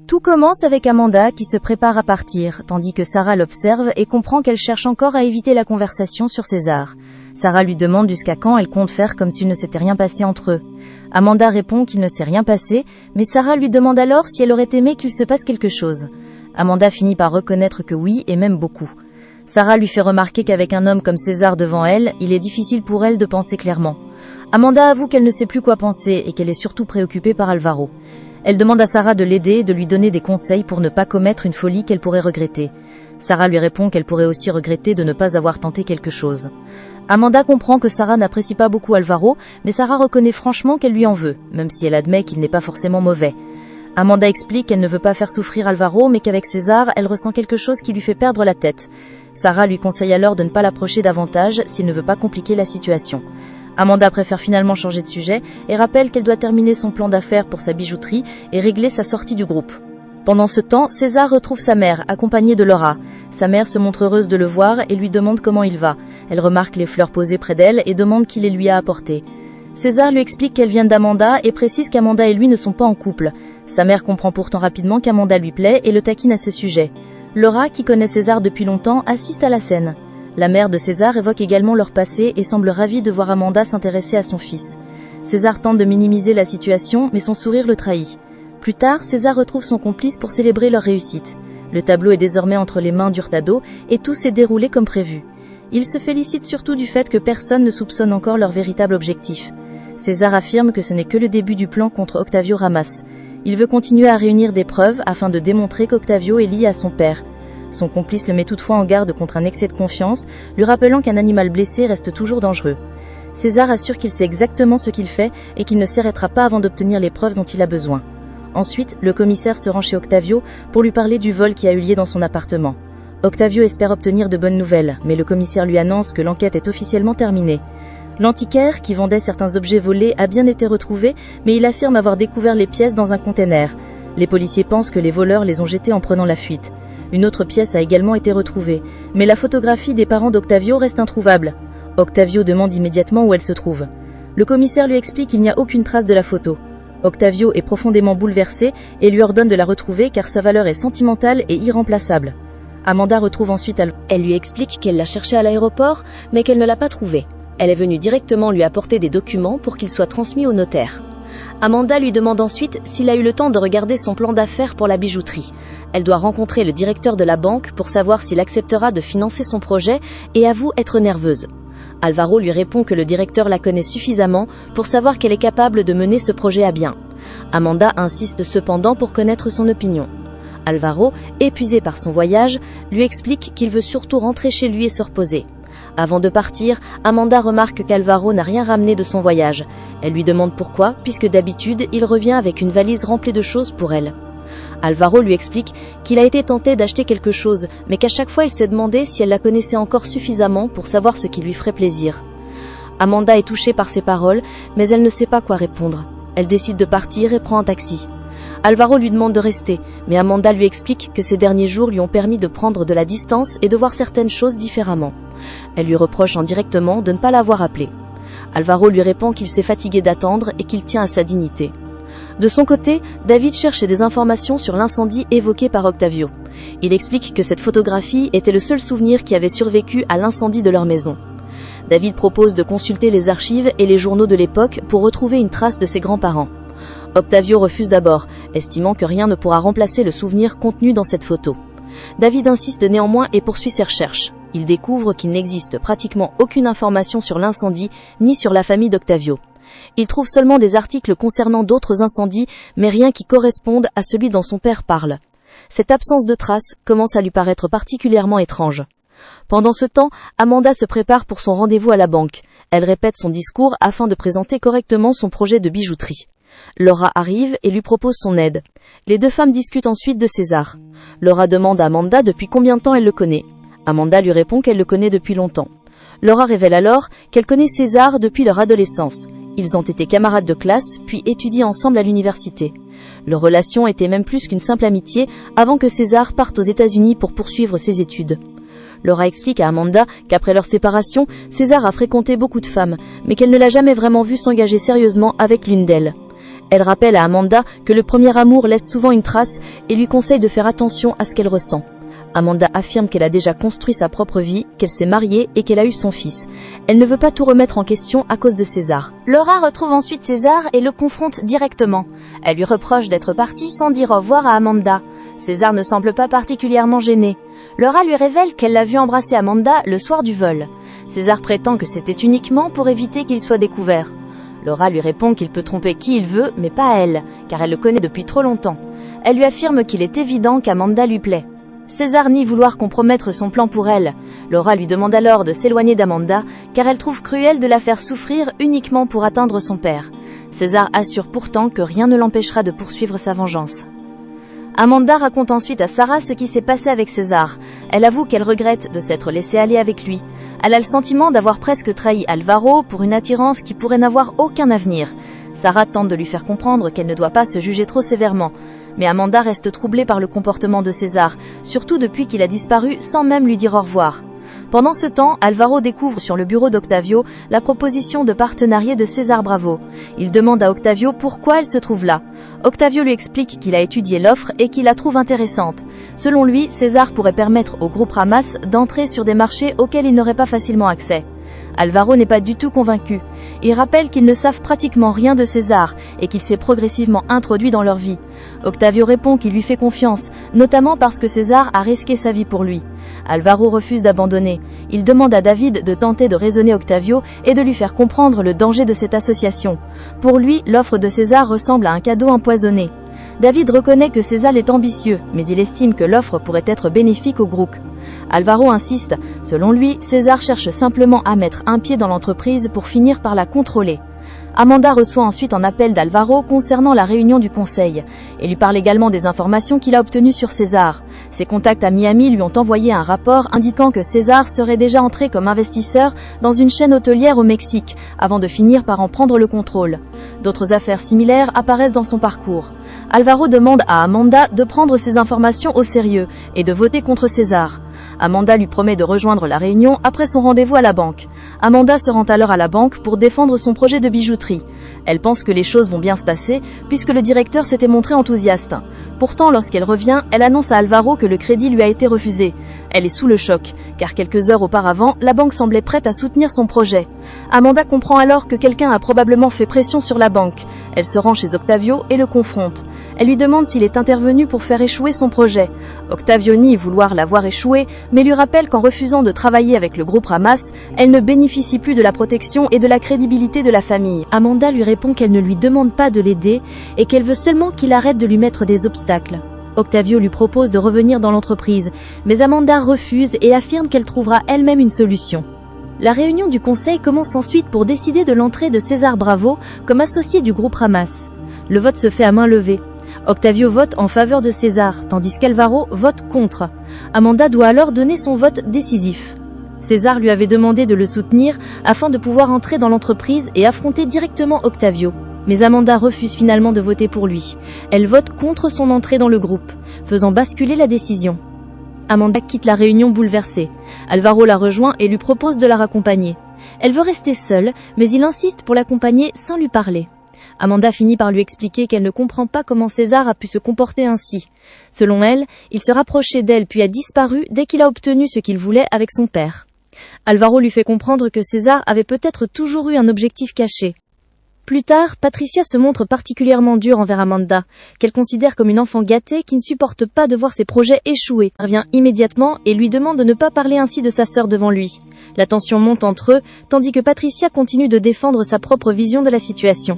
Tout commence avec Amanda qui se prépare à partir, tandis que Sarah l'observe et comprend qu'elle cherche encore à éviter la conversation sur César. Sarah lui demande jusqu'à quand elle compte faire comme s'il ne s'était rien passé entre eux. Amanda répond qu'il ne s'est rien passé, mais Sarah lui demande alors si elle aurait aimé qu'il se passe quelque chose. Amanda finit par reconnaître que oui, et même beaucoup. Sarah lui fait remarquer qu'avec un homme comme César devant elle, il est difficile pour elle de penser clairement. Amanda avoue qu'elle ne sait plus quoi penser et qu'elle est surtout préoccupée par Alvaro. Elle demande à Sarah de l'aider et de lui donner des conseils pour ne pas commettre une folie qu'elle pourrait regretter. Sarah lui répond qu'elle pourrait aussi regretter de ne pas avoir tenté quelque chose. Amanda comprend que Sarah n'apprécie pas beaucoup Alvaro, mais Sarah reconnaît franchement qu'elle lui en veut, même si elle admet qu'il n'est pas forcément mauvais. Amanda explique qu'elle ne veut pas faire souffrir Alvaro, mais qu'avec César, elle ressent quelque chose qui lui fait perdre la tête. Sarah lui conseille alors de ne pas l'approcher davantage s'il ne veut pas compliquer la situation. Amanda préfère finalement changer de sujet et rappelle qu'elle doit terminer son plan d'affaires pour sa bijouterie et régler sa sortie du groupe. Pendant ce temps, César retrouve sa mère, accompagnée de Laura. Sa mère se montre heureuse de le voir et lui demande comment il va. Elle remarque les fleurs posées près d'elle et demande qui les lui a apportées. César lui explique qu'elles viennent d'Amanda et précise qu'Amanda et lui ne sont pas en couple. Sa mère comprend pourtant rapidement qu'Amanda lui plaît et le taquine à ce sujet. Laura, qui connaît César depuis longtemps, assiste à la scène. La mère de César évoque également leur passé et semble ravie de voir Amanda s'intéresser à son fils. César tente de minimiser la situation, mais son sourire le trahit. Plus tard, César retrouve son complice pour célébrer leur réussite. Le tableau est désormais entre les mains d'Hurtado et tout s'est déroulé comme prévu. Il se félicite surtout du fait que personne ne soupçonne encore leur véritable objectif. César affirme que ce n'est que le début du plan contre Octavio Ramas. Il veut continuer à réunir des preuves afin de démontrer qu'Octavio est lié à son père. Son complice le met toutefois en garde contre un excès de confiance, lui rappelant qu'un animal blessé reste toujours dangereux. César assure qu'il sait exactement ce qu'il fait et qu'il ne s'arrêtera pas avant d'obtenir les preuves dont il a besoin. Ensuite, le commissaire se rend chez Octavio pour lui parler du vol qui a eu lieu dans son appartement. Octavio espère obtenir de bonnes nouvelles, mais le commissaire lui annonce que l'enquête est officiellement terminée. L'antiquaire, qui vendait certains objets volés, a bien été retrouvé, mais il affirme avoir découvert les pièces dans un container. Les policiers pensent que les voleurs les ont jetées en prenant la fuite. Une autre pièce a également été retrouvée, mais la photographie des parents d'Octavio reste introuvable. Octavio demande immédiatement où elle se trouve. Le commissaire lui explique qu'il n'y a aucune trace de la photo. Octavio est profondément bouleversé et lui ordonne de la retrouver car sa valeur est sentimentale et irremplaçable. Amanda retrouve ensuite Alvaro. Elle lui explique qu'elle l'a cherché à l'aéroport, mais qu'elle ne l'a pas trouvé. Elle est venue directement lui apporter des documents pour qu'ils soient transmis au notaire. Amanda lui demande ensuite s'il a eu le temps de regarder son plan d'affaires pour la bijouterie. Elle doit rencontrer le directeur de la banque pour savoir s'il acceptera de financer son projet et avoue être nerveuse. Alvaro lui répond que le directeur la connaît suffisamment pour savoir qu'elle est capable de mener ce projet à bien. Amanda insiste cependant pour connaître son opinion. Alvaro, épuisé par son voyage, lui explique qu'il veut surtout rentrer chez lui et se reposer. Avant de partir, Amanda remarque qu'Alvaro n'a rien ramené de son voyage. Elle lui demande pourquoi, puisque d'habitude, il revient avec une valise remplie de choses pour elle. Alvaro lui explique qu'il a été tenté d'acheter quelque chose, mais qu'à chaque fois il s'est demandé si elle la connaissait encore suffisamment pour savoir ce qui lui ferait plaisir. Amanda est touchée par ces paroles, mais elle ne sait pas quoi répondre. Elle décide de partir et prend un taxi. Alvaro lui demande de rester, mais Amanda lui explique que ces derniers jours lui ont permis de prendre de la distance et de voir certaines choses différemment. Elle lui reproche indirectement de ne pas l'avoir appelé. Alvaro lui répond qu'il s'est fatigué d'attendre et qu'il tient à sa dignité. De son côté, David cherche des informations sur l'incendie évoqué par Octavio. Il explique que cette photographie était le seul souvenir qui avait survécu à l'incendie de leur maison. David propose de consulter les archives et les journaux de l'époque pour retrouver une trace de ses grands-parents. Octavio refuse d'abord, estimant que rien ne pourra remplacer le souvenir contenu dans cette photo. David insiste néanmoins et poursuit ses recherches. Il découvre qu'il n'existe pratiquement aucune information sur l'incendie ni sur la famille d'Octavio. Il trouve seulement des articles concernant d'autres incendies, mais rien qui corresponde à celui dont son père parle. Cette absence de traces commence à lui paraître particulièrement étrange. Pendant ce temps, Amanda se prépare pour son rendez-vous à la banque. Elle répète son discours afin de présenter correctement son projet de bijouterie. Laura arrive et lui propose son aide. Les deux femmes discutent ensuite de César. Laura demande à Amanda depuis combien de temps elle le connaît. Amanda lui répond qu'elle le connaît depuis longtemps. Laura révèle alors qu'elle connaît César depuis leur adolescence. Ils ont été camarades de classe, puis étudié ensemble à l'université. Leur relation était même plus qu'une simple amitié avant que César parte aux États-Unis pour poursuivre ses études. Laura explique à Amanda qu'après leur séparation, César a fréquenté beaucoup de femmes, mais qu'elle ne l'a jamais vraiment vu s'engager sérieusement avec l'une d'elles. Elle rappelle à Amanda que le premier amour laisse souvent une trace et lui conseille de faire attention à ce qu'elle ressent. Amanda affirme qu'elle a déjà construit sa propre vie, qu'elle s'est mariée et qu'elle a eu son fils. Elle ne veut pas tout remettre en question à cause de César. Laura retrouve ensuite César et le confronte directement. Elle lui reproche d'être partie sans dire au revoir à Amanda. César ne semble pas particulièrement gêné. Laura lui révèle qu'elle l'a vu embrasser Amanda le soir du vol. César prétend que c'était uniquement pour éviter qu'il soit découvert. Laura lui répond qu'il peut tromper qui il veut, mais pas elle, car elle le connaît depuis trop longtemps. Elle lui affirme qu'il est évident qu'Amanda lui plaît. César nie vouloir compromettre son plan pour elle. Laura lui demande alors de s'éloigner d'Amanda, car elle trouve cruel de la faire souffrir uniquement pour atteindre son père. César assure pourtant que rien ne l'empêchera de poursuivre sa vengeance. Amanda raconte ensuite à Sarah ce qui s'est passé avec César. Elle avoue qu'elle regrette de s'être laissée aller avec lui. Elle a le sentiment d'avoir presque trahi Alvaro pour une attirance qui pourrait n'avoir aucun avenir. Sarah tente de lui faire comprendre qu'elle ne doit pas se juger trop sévèrement. Mais Amanda reste troublée par le comportement de César, surtout depuis qu'il a disparu sans même lui dire au revoir. Pendant ce temps, Alvaro découvre sur le bureau d'Octavio la proposition de partenariat de César Bravo. Il demande à Octavio pourquoi elle se trouve là. Octavio lui explique qu'il a étudié l'offre et qu'il la trouve intéressante. Selon lui, César pourrait permettre au groupe Ramas d'entrer sur des marchés auxquels il n'aurait pas facilement accès. Alvaro n'est pas du tout convaincu. Il rappelle qu'ils ne savent pratiquement rien de César et qu'il s'est progressivement introduit dans leur vie. Octavio répond qu'il lui fait confiance, notamment parce que César a risqué sa vie pour lui. Alvaro refuse d'abandonner. Il demande à David de tenter de raisonner Octavio et de lui faire comprendre le danger de cette association. Pour lui, l'offre de César ressemble à un cadeau empoisonné. David reconnaît que César est ambitieux, mais il estime que l'offre pourrait être bénéfique au groupe. Alvaro insiste. Selon lui, César cherche simplement à mettre un pied dans l'entreprise pour finir par la contrôler. Amanda reçoit ensuite un appel d'Alvaro concernant la réunion du conseil et lui parle également des informations qu'il a obtenues sur César. Ses contacts à Miami lui ont envoyé un rapport indiquant que César serait déjà entré comme investisseur dans une chaîne hôtelière au Mexique avant de finir par en prendre le contrôle. D'autres affaires similaires apparaissent dans son parcours. Alvaro demande à Amanda de prendre ces informations au sérieux et de voter contre César. Amanda lui promet de rejoindre la réunion après son rendez-vous à la banque. Amanda se rend alors à la banque pour défendre son projet de bijouterie. Elle pense que les choses vont bien se passer puisque le directeur s'était montré enthousiaste. Pourtant, lorsqu'elle revient, elle annonce à Alvaro que le crédit lui a été refusé. Elle est sous le choc, car quelques heures auparavant, la banque semblait prête à soutenir son projet. Amanda comprend alors que quelqu'un a probablement fait pression sur la banque. Elle se rend chez Octavio et le confronte. Elle lui demande s'il est intervenu pour faire échouer son projet. Octavio nie vouloir l'avoir échoué, mais lui rappelle qu'en refusant de travailler avec le groupe Ramas, elle ne bénéficie plus de la protection et de la crédibilité de la famille. Amanda lui répond qu'elle ne lui demande pas de l'aider et qu'elle veut seulement qu'il arrête de lui mettre des obstacles. Octavio lui propose de revenir dans l'entreprise, mais Amanda refuse et affirme qu'elle trouvera elle-même une solution. La réunion du conseil commence ensuite pour décider de l'entrée de César Bravo comme associé du groupe Ramas. Le vote se fait à main levée. Octavio vote en faveur de César, tandis qu'Alvaro vote contre. Amanda doit alors donner son vote décisif. César lui avait demandé de le soutenir afin de pouvoir entrer dans l'entreprise et affronter directement Octavio. Mais Amanda refuse finalement de voter pour lui. Elle vote contre son entrée dans le groupe, faisant basculer la décision. Amanda quitte la réunion bouleversée. Alvaro la rejoint et lui propose de la raccompagner. Elle veut rester seule, mais il insiste pour l'accompagner sans lui parler. Amanda finit par lui expliquer qu'elle ne comprend pas comment César a pu se comporter ainsi. Selon elle, il se rapprochait d'elle puis a disparu dès qu'il a obtenu ce qu'il voulait avec son père. Alvaro lui fait comprendre que César avait peut-être toujours eu un objectif caché. Plus tard, Patricia se montre particulièrement dure envers Amanda, qu'elle considère comme une enfant gâtée qui ne supporte pas de voir ses projets échouer. Elle revient immédiatement et lui demande de ne pas parler ainsi de sa sœur devant lui. La tension monte entre eux, tandis que Patricia continue de défendre sa propre vision de la situation.